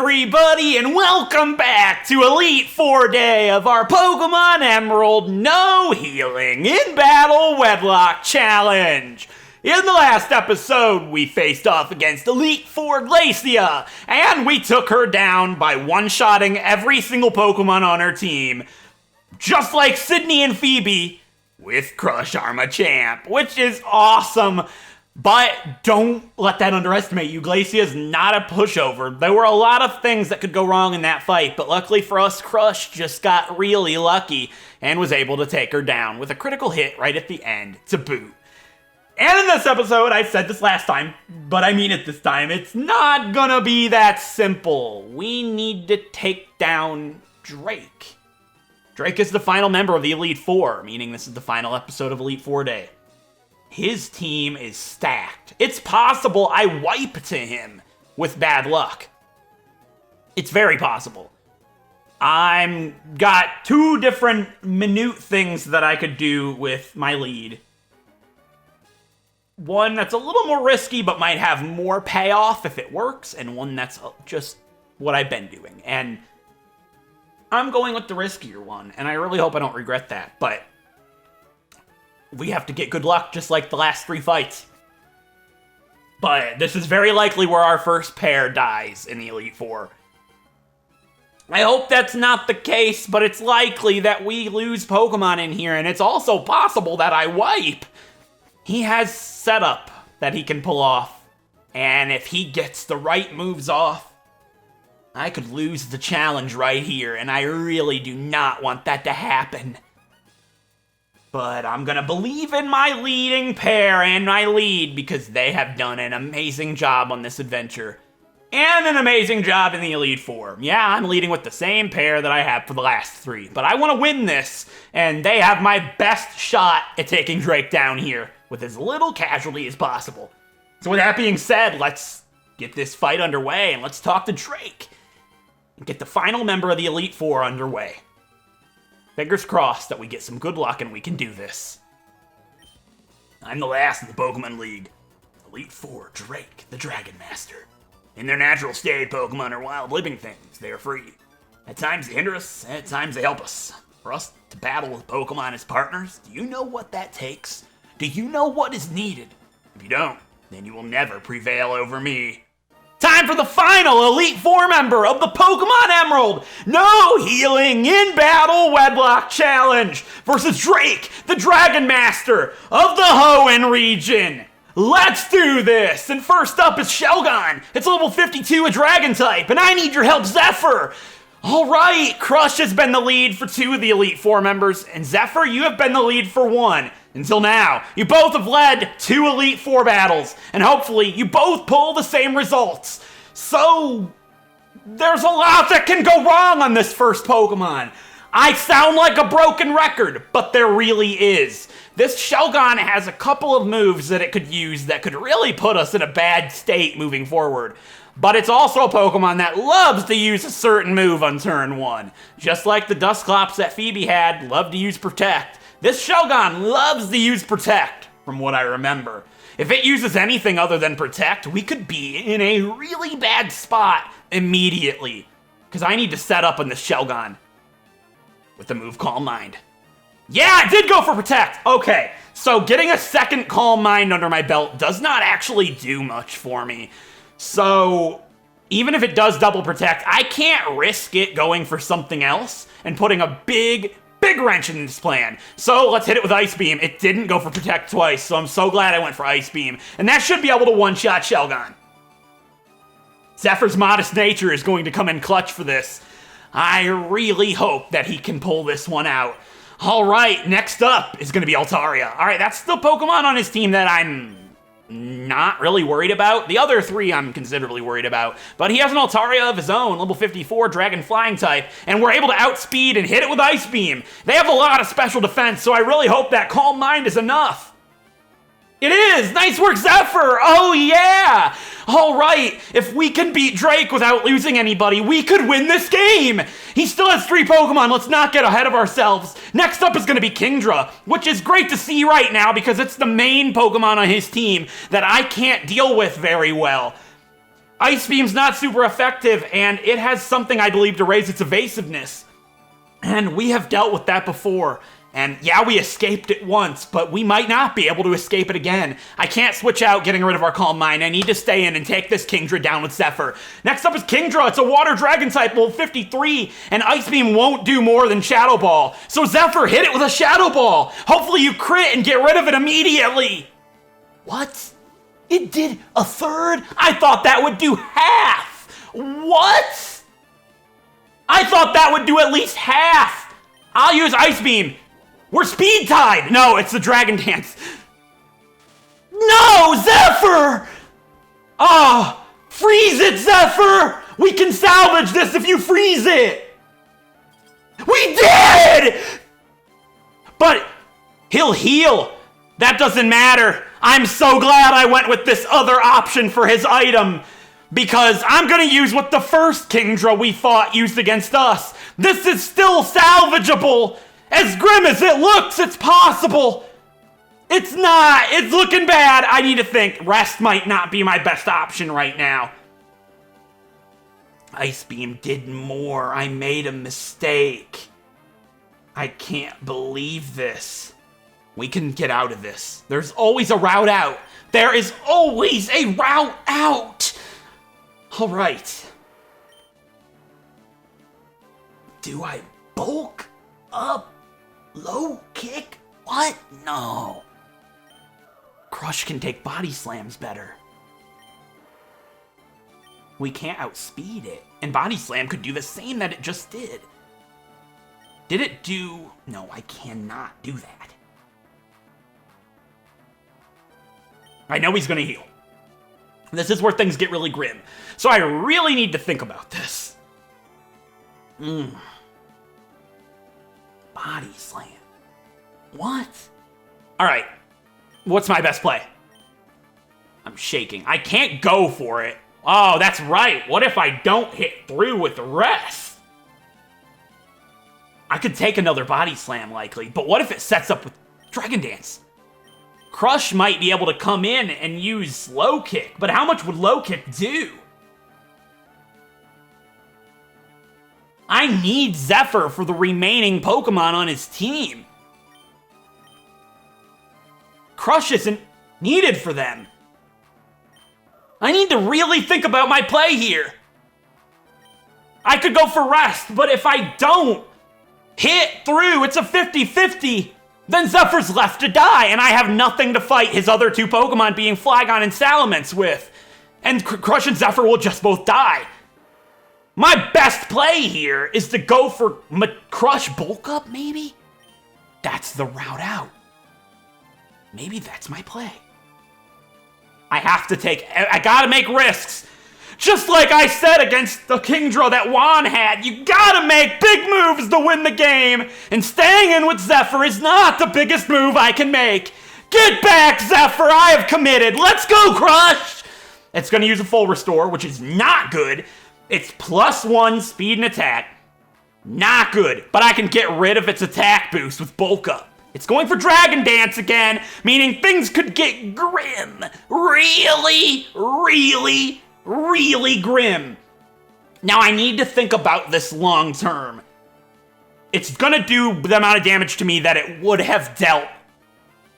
everybody, and welcome back to Elite Four Day of our Pokemon Emerald No Healing in Battle Wedlocke Challenge. In the last episode, we faced off against Elite Four Glacia, and we took her down by one-shotting every single Pokemon on her team, just like Sydney and Phoebe with Crush Armachamp, which is awesome. But don't let that underestimate you. Glacia is not a pushover. There were a lot of things that could go wrong in that fight, but luckily for us, Crush just got really lucky and was able to take her down with a critical hit right at the end to boot. And in this episode, I said this last time, but I mean it this time, it's not gonna be that simple. We need to take down Drake. Drake is the final member of the Elite Four, meaning this is the final episode of Elite Four Day. His team is stacked. It's possible I wipe to him with bad luck. It's very possible. I'm got two different minute things that I could do with my lead. One that's a little more risky but might have more payoff if it works, and one that's just what I've been doing. And I'm going with the riskier one, and I really hope I don't regret that, but we have to get good luck just like the last three fights. But this is very likely where our first pair dies in the Elite Four. I hope that's not the case, but it's likely that we lose Pokemon in here, and it's also possible that I wipe. He has setup that he can pull off, and if he gets the right moves off, I could lose the challenge right here, and I really do not want that to happen. But I'm gonna believe in my leading pair and my lead because they have done an amazing job on this adventure. And an amazing job in the Elite Four. Yeah, I'm leading with the same pair that I have for the last three, but I want to win this, and they have my best shot at taking Drake down here with as little casualty as possible. So with that being said, let's get this fight underway, and let's talk to Drake and get the final member of the Elite Four underway. Fingers crossed that we get some good luck and we can do this. I'm the last in the Pokemon League. Elite Four, Drake, the Dragon Master. In their natural state, Pokemon are wild living things. They are free. At times they hinder us, at times they help us. For us to battle with Pokemon as partners, do you know what that takes? Do you know what is needed? If you don't, then you will never prevail over me. Time for the final Elite Four member of the Pokemon Emerald No Healing in Battle Wedlocke Challenge versus Drake, the Dragon Master of the HOENN region. Let's do this! And first up is Shelgon. It's level 52, a Dragon type, and I need your help, Zephyr! Alright, Crush has been the lead for two of the Elite Four members, and Zephyr, you have been the lead for one. Until now, you both have led two Elite Four battles, and hopefully you both pull the same results. So, there's a lot that can go wrong on this first Pokemon. I sound like a broken record, but there really is. This Shelgon has a couple of moves that it could use that could really put us in a bad state moving forward. But it's also a Pokemon that loves to use a certain move on turn one. Just like the Dusclops that Phoebe had loved to use Protect. This Shelgon loves to use Protect, from what I remember. If it uses anything other than Protect, we could be in a really bad spot immediately. Because I need to set up on this Shelgon with the move Calm Mind. Yeah, I did go for Protect! Okay, so getting a second Calm Mind under my belt does not actually do much for me. So, even if it does double Protect, I can't risk it going for something else and putting a big wrench in this plan. So let's hit it with Ice Beam. It didn't go for Protect twice, so I'm so glad I went for Ice Beam. And that should be able to one-shot Shelgon. Zephyr's modest nature is going to come in clutch for this. I really hope that he can pull this one out. Alright, next up is going to be Altaria. Alright, that's the Pokemon on his team that I'm not really worried about. The other three I'm considerably worried about. But he has an Altaria of his own, level 54, Dragon Flying type, and we're able to outspeed and hit it with Ice Beam. They have a lot of special defense, so I really hope that Calm Mind is enough. It is! Nice work, Zephyr! Oh, yeah! Alright, if we can beat Drake without losing anybody, we could win this game! He still has 3 Pokemon, let's not get ahead of ourselves. Next up is going to be Kingdra, which is great to see right now because it's the main Pokemon on his team that I can't deal with very well. Ice Beam's not super effective, and it has something I believe to raise its evasiveness. And we have dealt with that before. And yeah, we escaped it once, but we might not be able to escape it again. I can't switch out getting rid of our Calm Mind. I need to stay in and take this Kingdra down with Zephyr. Next up is Kingdra. It's a Water Dragon type, level 53, and Ice Beam won't do more than Shadow Ball. So Zephyr, hit it with a Shadow Ball. Hopefully you crit and get rid of it immediately. What? It did a third? I thought that would do half. What? I thought that would do at least half. I'll use Ice Beam. We're speed tied! No, it's the Dragon Dance. No, Zephyr! Oh, freeze it, Zephyr! We can salvage this if you freeze it! We did! But he'll heal. That doesn't matter. I'm so glad I went with this other option for his item, because I'm gonna use what the first Kingdra we fought used against us. This is still salvageable. As grim as it looks, it's possible. It's not. It's looking bad. I need to think. Rest might not be my best option right now. Ice Beam did more. I made a mistake. I can't believe this. We can get out of this. There's always a route out. There is always a route out. All right. Do I bulk up? Low kick? What? No. Crush can take body slams better. We can't outspeed it. And body slam could do the same that it just did. Did it do... No, I cannot do that. I know he's gonna heal. This is where things get really grim. So I really need to think about this. Body slam. What? Alright. What's my best play? I'm shaking. I can't go for it. Oh, that's right. What if I don't hit through with the rest? I could take another body slam likely, but what if it sets up with Dragon Dance? Crush might be able to come in and use low kick, but how much would low kick do? I need Zephyr for the remaining Pokemon on his team. Crush isn't needed for them. I need to really think about my play here. I could go for rest, but if I don't hit through, it's a 50-50, then Zephyr's left to die, and I have nothing to fight his other two Pokemon being Flygon and Salamence with. And Crush and Zephyr will just both die. My best play here is to go for Crush Bulk Up, maybe? That's the route out. Maybe that's my play. I have to take... I gotta make risks. Just like I said against the Kingdra that Juan had, you gotta make big moves to win the game, and staying in with Zephyr is not the biggest move I can make. Get back, Zephyr! I have committed! Let's go, Crush! It's gonna use a full restore, which is not good. It's +1 speed and attack. Not good, but I can get rid of its attack boost with Bulk Up. It's going for Dragon Dance again, meaning things could get grim. Really, really, really grim. Now I need to think about this long term. It's gonna do the amount of damage to me that it would have dealt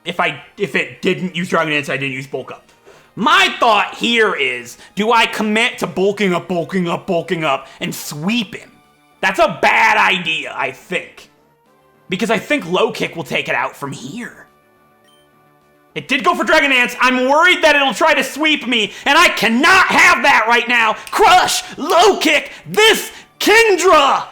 if it didn't use Dragon Dance, I didn't use Bulk Up. My thought here is, do I commit to bulking up, and sweep him? That's a bad idea, I think. Because I think Low Kick will take it out from here. It did go for Dragon Dance. I'm worried that it'll try to sweep me, and I cannot have that right now. Crush, Low Kick, this Kingdra!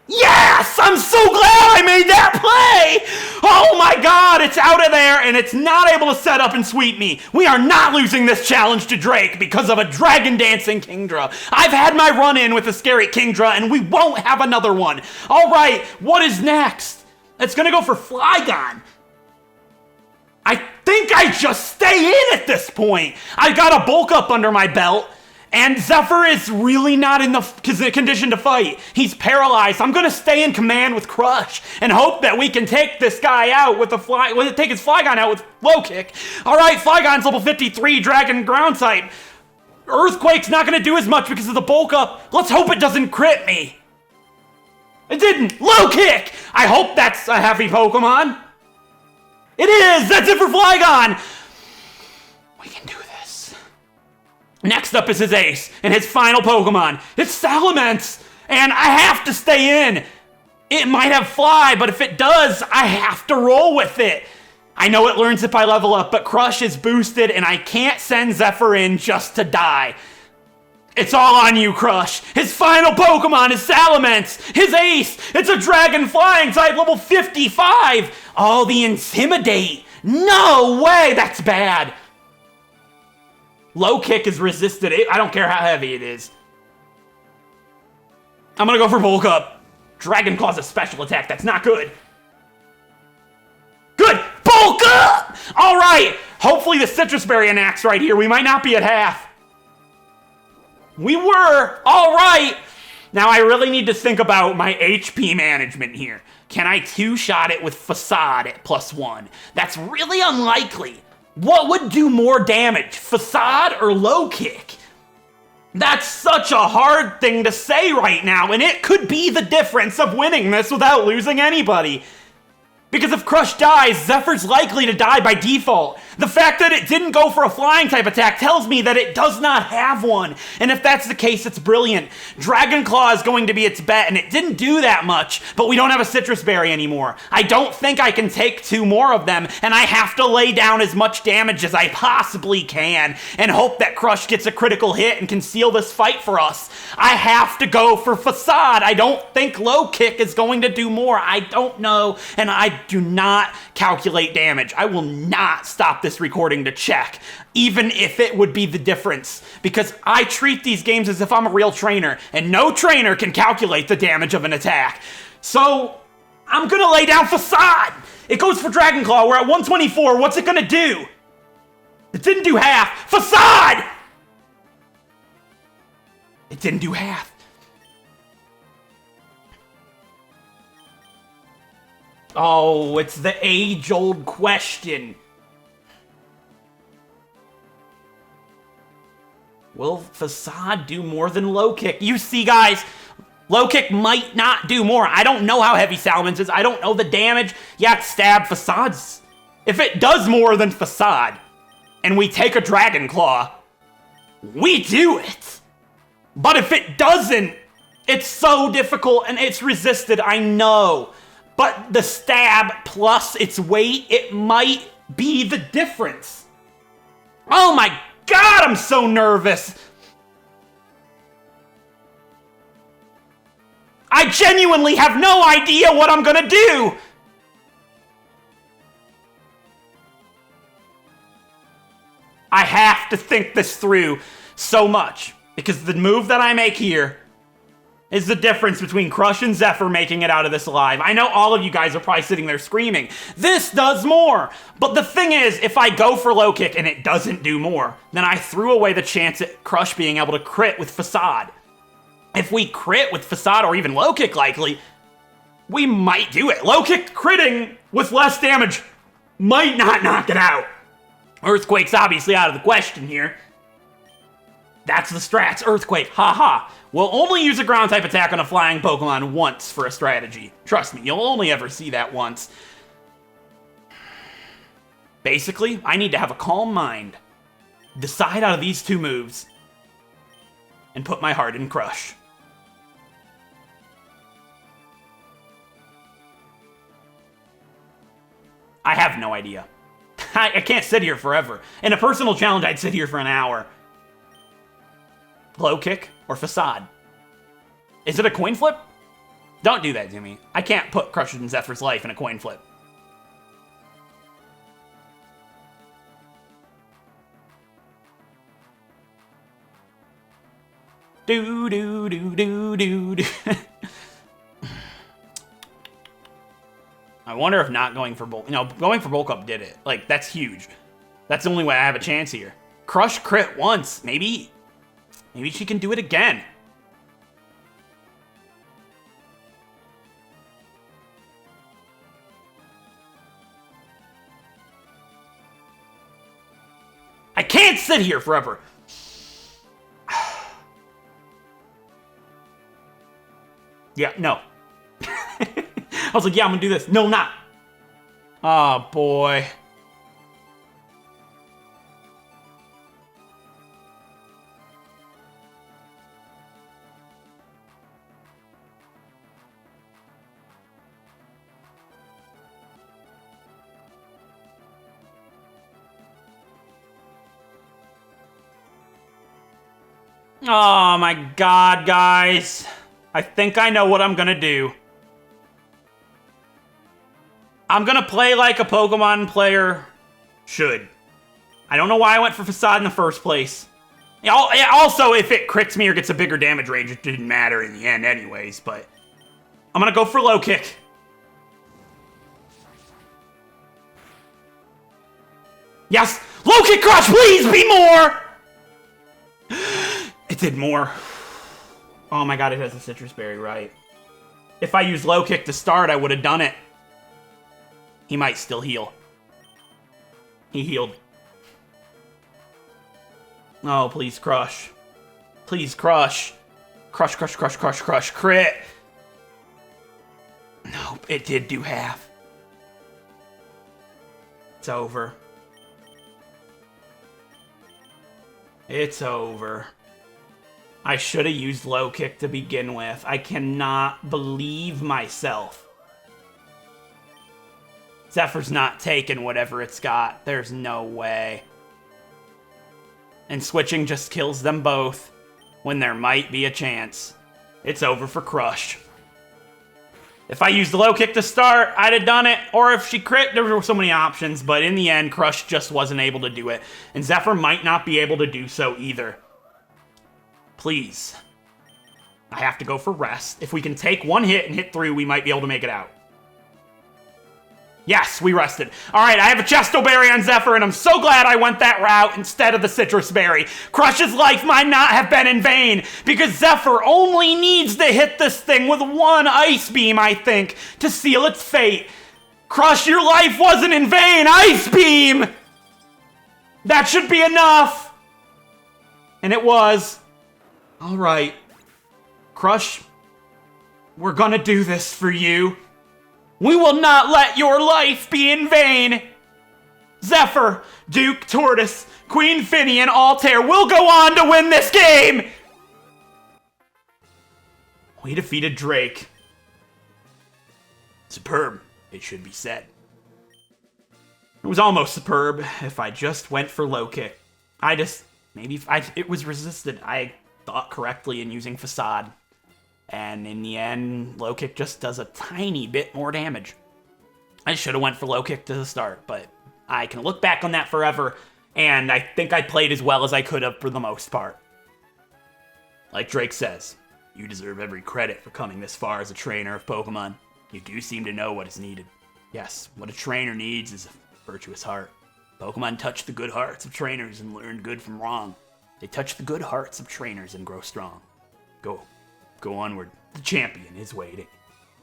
Yes! I'm so glad I made that play! Oh my god, it's out of there, and it's not able to set up and sweep me. We are not losing this challenge to Drake because of a Dragon Dancing Kingdra. I've had my run-in with a scary Kingdra, and we won't have another one. Alright, what is next? It's gonna go for Flygon. I think I just stay in at this point. I got a Bulk Up under my belt, And Zephyr is really not in the condition to fight. He's paralyzed. I'm gonna stay in command with Crush and hope that we can take this guy out with take his Flygon out with Low Kick. All right, Flygon's level 53, Dragon Ground type. Earthquake's not gonna do as much because of the bulk up. Let's hope it doesn't crit me. It didn't. Low Kick. I hope that's a heavy Pokemon. It is. That's it for Flygon. We can do this. Next up is his ace, and his final Pokemon. It's Salamence, and I have to stay in. It might have Fly, but if it does, I have to roll with it. I know it learns if I level up, but Crush is boosted, and I can't send Zephyr in just to die. It's all on you, Crush. His final Pokemon is Salamence. His ace, it's a Dragon Flying type, level 55. Oh, the Intimidate. No way, that's bad. Low Kick is resisted. I don't care how heavy it is. I'm gonna go for Bulk Up. Dragon Claw's a special attack. That's not good. Good! Bulk Up! All right. Hopefully the Citrus Berry enacts right here. We might not be at half. We were. All right. Now I really need to think about my HP management here. Can I two-shot it with Facade at +1? That's really unlikely. What would do more damage, Facade or Low Kick? That's such a hard thing to say right now, and it could be the difference of winning this without losing anybody. Because if Crush dies, Zephyr's likely to die by default. The fact that it didn't go for a flying type attack tells me that it does not have one. And if that's the case, it's brilliant. Dragon Claw is going to be its bet, and it didn't do that much, but we don't have a Citrus Berry anymore. I don't think I can take 2 more of them, and I have to lay down as much damage as I possibly can and hope that Crush gets a critical hit and can seal this fight for us. I have to go for Facade. I don't think Low Kick is going to do more. I don't know, and I do not calculate damage. I will not stop this recording to check, even if it would be the difference, because I treat these games as if I'm a real trainer, and no trainer can calculate the damage of an attack. So, I'm gonna lay down Facade! It goes for Dragon Claw, we're at 124, what's it gonna do? It didn't do half. Facade! It didn't do half. Oh, it's the age-old question. Will Facade do more than Low Kick? You see, guys, Low Kick might not do more. I don't know how heavy Salamence is. I don't know the damage. Yeah, it's Stab. Facade's... If it does more than Facade, and we take a Dragon Claw, we do it. But if it doesn't, it's so difficult, and it's resisted, I know. But the stab plus its weight, it might be the difference. Oh my god, I'm so nervous. I genuinely have no idea what I'm gonna do. I have to think this through so much, because the move that I make here is the difference between Crush and Zephyr making it out of this alive. I know all of you guys are probably sitting there screaming, this does more! But the thing is, if I go for Low Kick and it doesn't do more, then I threw away the chance at Crush being able to crit with Facade. If we crit with Facade, or even Low Kick likely, we might do it. Low Kick critting with less damage might not knock it out. Earthquake's obviously out of the question here. That's the strats. Earthquake, haha. We'll only use a ground-type attack on a flying Pokemon once for a strategy. Trust me, you'll only ever see that once. Basically, I need to have a calm mind, decide out of these 2 moves, and put my heart in Crush. I have no idea. I can't sit here forever. In a personal challenge, I'd sit here for an hour. Low Kick or Facade? Is it a coin flip? Don't do that to me. I can't put Crush and Zephyr's life in a coin flip. Do do do do do do. I wonder if not going for bulk. No, going for bulk up did it. Like, that's huge. That's the only way I have a chance here. Crush crit once, maybe. Maybe she can do it again. I can't sit here forever. Yeah, no. I was like, yeah, I'm gonna do this. No, I'm not. Oh, boy. Oh my god, guys. I think I know what I'm gonna do. I'm gonna play like a Pokemon player should. I don't know why I went for Facade in the first place. Also, if it crits me or gets a bigger damage range, it didn't matter in the end anyways, but I'm gonna go for Low Kick. Yes! Low Kick Crush, please be more! It did more. Oh my god, it has a Citrus Berry, right? If I used Low Kick to start, I would have done it. He might still heal. He healed. Oh, please crush. Please crush. Crush, crush, crush, crush, crush, crit. Nope, it did do half. It's over. It's over. I should have used Low Kick to begin with. I cannot believe myself. Zephyr's not taking whatever it's got. There's no way. And switching just kills them both when there might be a chance. It's over for Crush. If I used the Low Kick to start, I'd have done it. Or if she crit, there were so many options. But in the end, Crush just wasn't able to do it. And Zephyr might not be able to do so either. Please. I have to go for Rest. If we can take one hit and hit 3, we might be able to make it out. Yes, we rested. Alright, I have a Chesto Berry on Zephyr, and I'm so glad I went that route instead of the Citrus Berry. Crush's life might not have been in vain, because Zephyr only needs to hit this thing with one Ice Beam, I think, to seal its fate. Crush, your life wasn't in vain! Ice Beam! That should be enough! And it was. Alright. Crush, we're gonna do this for you. We will not let your life be in vain. Zephyr, Duke, Tortoise, Queen Finny, and Altair will go on to win this game! We defeated Drake. Superb, it should be said. It was almost superb if I just went for Low Kick. It was resisted. I thought correctly in using Facade. And in the end, Low Kick just does a tiny bit more damage. I should have went for Low Kick to the start, but I can look back on that forever, and I think I played as well as I could have for the most part. Like Drake says, you deserve every credit for coming this far as a trainer of Pokemon. You do seem to know what is needed. Yes, what a trainer needs is a virtuous heart. Pokemon touch the good hearts of trainers and learn good from wrong. They touch the good hearts of trainers and grow strong. Go onward. The champion is waiting.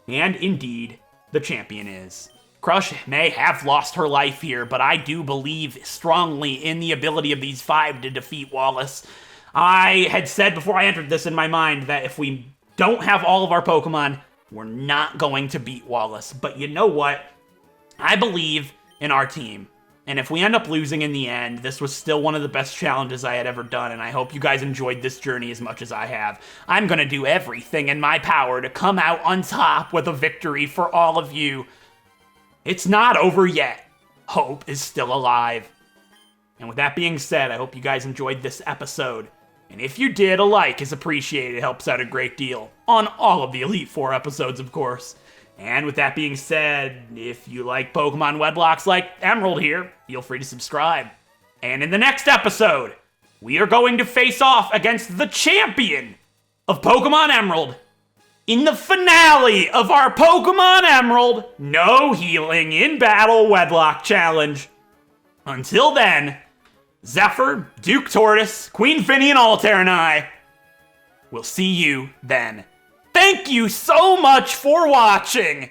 And indeed, the champion is. Crush may have lost her life here, but I do believe strongly in the ability of these 5 to defeat Wallace. I had said before I entered this in my mind that if we don't have all of our Pokemon, we're not going to beat Wallace. But you know what? I believe in our team. And if we end up losing in the end, this was still one of the best challenges I had ever done, and I hope you guys enjoyed this journey as much as I have. I'm gonna do everything in my power to come out on top with a victory for all of you. It's not over yet. Hope is still alive. And with that being said, I hope you guys enjoyed this episode. And if you did, a like is appreciated. It helps out a great deal. On all of the Elite Four episodes, of course. And with that being said, if you like Pokemon Wedlocks like Emerald here, feel free to subscribe. And in the next episode, we are going to face off against the champion of Pokemon Emerald in the finale of our Pokemon Emerald No Healing in Battle Wedlocke Challenge. Until then, Zephyr, Duke Tortoise, Queen Finny, and Altair and I we'll see you then. Thank you so much for watching!